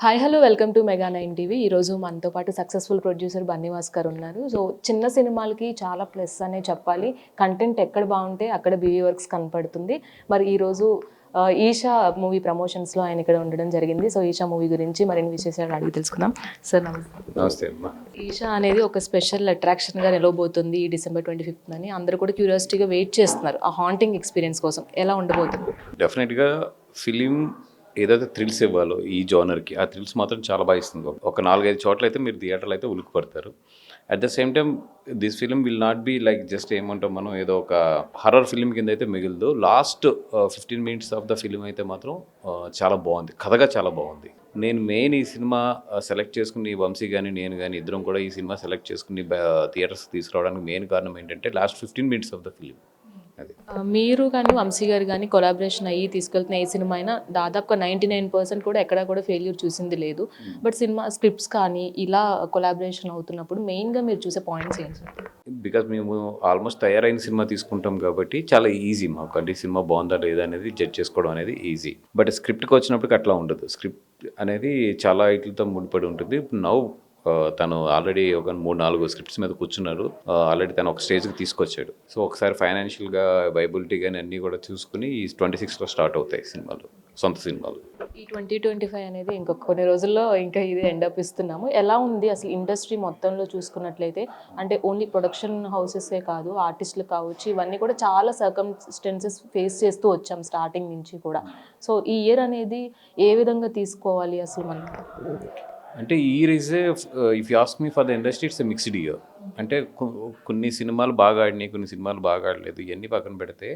Hi hello welcome to mega nine TV. ఈరోజు మనతో పాటు సక్సెస్ఫుల్ ప్రొడ్యూసర్ బన్నీవాస్ గారు ఉన్నారు. సో చిన్న సినిమాలకి చాలా ప్లస్ అనే చెప్పాలి. కంటెంట్ ఎక్కడ బాగుంటే అక్కడ బీవీ వర్క్స్ కనపడుతుంది. మరి ఈరోజు ఈషా మూవీ ప్రమోషన్స్లో ఆయన ఇక్కడ ఉండడం జరిగింది. సో ఈషా మూవీ గురించి మరిన్ని విశేషాలు అడిగి తెలుసుకుందాం. సార్ నమస్తే. నమస్తే అమ్మా. ఈషా అనేది ఒక స్పెషల్ అట్రాక్షన్గా నిలవబోతుంది ఈ December 25th అని అందరూ కూడా క్యూరియాసిటీగా వెయిట్ చేస్తున్నారు ఆ హాంటింగ్ ఎక్స్పీరియన్స్ కోసం. ఎలా ఉండబోతుంది? డెఫినెట్గా ఫిలిం ఏదైతే థ్రిల్స్ ఇవ్వాలో ఈ జోనర్కి ఆ థ్రిల్స్ మాత్రం చాలా బాగా ఇస్తుంది. ఒక 4-5 చోట్ల అయితే మీరు థియేటర్లో అయితే ఉలికి పడతారు. At the same time this film will not be like just ఏమంటాం మనం ఏదో ఒక హర్రర్ ఫిలిం కింద అయితే మిగిలిదు. Last 15 minutes of the film అయితే మాత్రం చాలా బాగుంది, కథగా చాలా బాగుంది. నేను మెయిన్ ఈ సినిమా సెలెక్ట్ చేసుకుని వంశీ కానీ నేను కానీ ఇద్దరం కూడా ఈ సినిమా సెలెక్ట్ చేసుకుని థియేటర్స్ తీసుకురావడానికి మెయిన్ కారణం ఏంటంటే last 15 minutes of the film. అది మీరు కానీ వంశీ గారు కానీ కొలాబరేషన్ అయ్యి తీసుకెళ్తున్న ఏ సినిమా అయినా దాదాపుగా 99% కూడా ఎక్కడా కూడా ఫెయిల్యూర్ చూసింది లేదు. బట్ సినిమా స్క్రిప్ట్స్ కానీ ఇలా కొలాబరేషన్ అవుతున్నప్పుడు మెయిన్గా మీరు చూసే పాయింట్స్ ఏంటి? బికాజ్ మేము ఆల్మోస్ట్ తయారైన సినిమా తీసుకుంటాం కాబట్టి చాలా ఈజీ మాకు, అంటే ఈ సినిమా బాగుందా లేదా అనేది జడ్జ్ చేసుకోవడం అనేది ఈజీ. బట్ స్క్రిప్ట్కి వచ్చినప్పటికి అట్లా ఉండదు. స్క్రిప్ట్ అనేది చాలా వీటితో ముడిపడి ఉంటుంది. నౌ తను ఆల్రెడీ ఒక 3-4 స్క్రిప్ట్స్ మీద కూర్చున్నారు. ఆల్రెడీ తను ఒక స్టేజ్కి తీసుకొచ్చాడు. సో ఒకసారి ఫైనాన్షియల్గా వైబిలిటీ కానీ అన్నీ కూడా చూసుకుని ఈ 26లో స్టార్ట్ అవుతాయి సినిమాలు, సొంత సినిమాలు. ఈ 2025 అనేది ఇంకొక కొన్ని రోజుల్లో ఇంకా ఇది ఎండప్ ఇస్తున్నాము. ఎలా ఉంది అసలు ఇండస్ట్రీ మొత్తంలో చూసుకున్నట్లయితే? అంటే ఓన్లీ ప్రొడక్షన్ హౌసెసే కాదు, ఆర్టిస్టులు కావచ్చు, ఇవన్నీ కూడా చాలా సర్కమ్స్టెన్సెస్ ఫేస్ చేస్తూ వచ్చాం స్టార్టింగ్ నుంచి కూడా. సో ఈ ఇయర్ అనేది ఏ విధంగా తీసుకోవాలి అసలు మనం? అంటే ఈ రీజే if you ask me for the industry it's a mixed year. అంటే కొన్ని సినిమాలు బాగా ఆడినాయి, కొన్ని సినిమాలు బాగా ఆడలేదు, ఇవన్నీ పక్కన పెడితే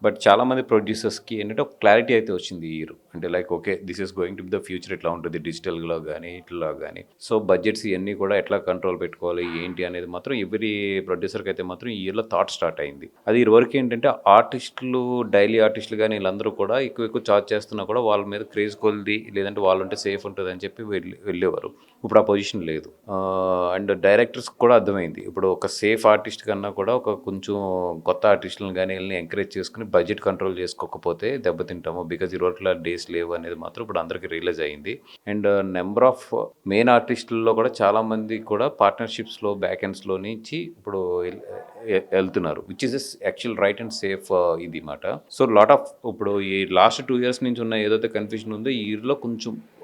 బట్ చాలామంది ప్రొడ్యూసర్స్కి ఏంటంటే ఒక క్లారిటీ అయితే వచ్చింది ఈ ఇయర్. అంటే like okay this is going to be the future, ఎట్లా ఉంటుంది డిజిటల్లో కానీ ఇట్లా కానీ. సో బడ్జెట్స్ ఇవన్నీ కూడా ఎట్లా కంట్రోల్ పెట్టుకోవాలి ఏంటి అనేది మాత్రం ఎవ్రీ ప్రొడ్యూసర్కి అయితే మాత్రం ఈ ఇయర్లో థాట్ స్టార్ట్ అయింది. అది ఇదివరకు ఏంటంటే ఆర్టిస్టులు, డైలీ ఆర్టిస్టులు కానీ వీళ్ళందరూ కూడా ఎక్కువ చార్జ్ చేస్తున్నా కూడా వాళ్ళ మీద క్రేజ్ కొలిది, లేదంటే వాళ్ళు ఉంటే సేఫ్ ఉంటుంది అని చెప్పి వెళ్ళేవారు. ఇప్పుడు ఆ పొజిషన్ లేదు. అండ్ డైరెక్టర్స్ కూడా అర్థమైంది ఇప్పుడు ఒక సేఫ్ ఆర్టిస్ట్ కన్నా కూడా ఒక కొంచెం కొత్త ఆర్టిస్టులను కానీ వీళ్ళని ఎంకరేజ్ చేసుకుని బడ్జెట్ కంట్రోల్ చేసుకోకపోతే దెబ్బతింటాము. బికాజ్ ఇరువట్ల డేస్ లేవు అనేది మాత్రం ఇప్పుడు అందరికీ రియలైజ్ అయింది. అండ్ నెంబర్ ఆఫ్ మెయిన్ ఆర్టిస్టుల్లో కూడా చాలామంది కూడా పార్ట్నర్షిప్స్లో బ్యాక్ ఎండ్స్లో నుంచి ఇప్పుడు వెళ్తున్నారు, which is actual right and safe ఇది మాట. సో లాట్ ఆఫ్ ఇప్పుడు ఈ లాస్ట్ 2 years నుంచి ఉన్న ఏదైతే కన్ఫ్యూజన్ ఉందో ఈ ఇయర్లో కొంచెం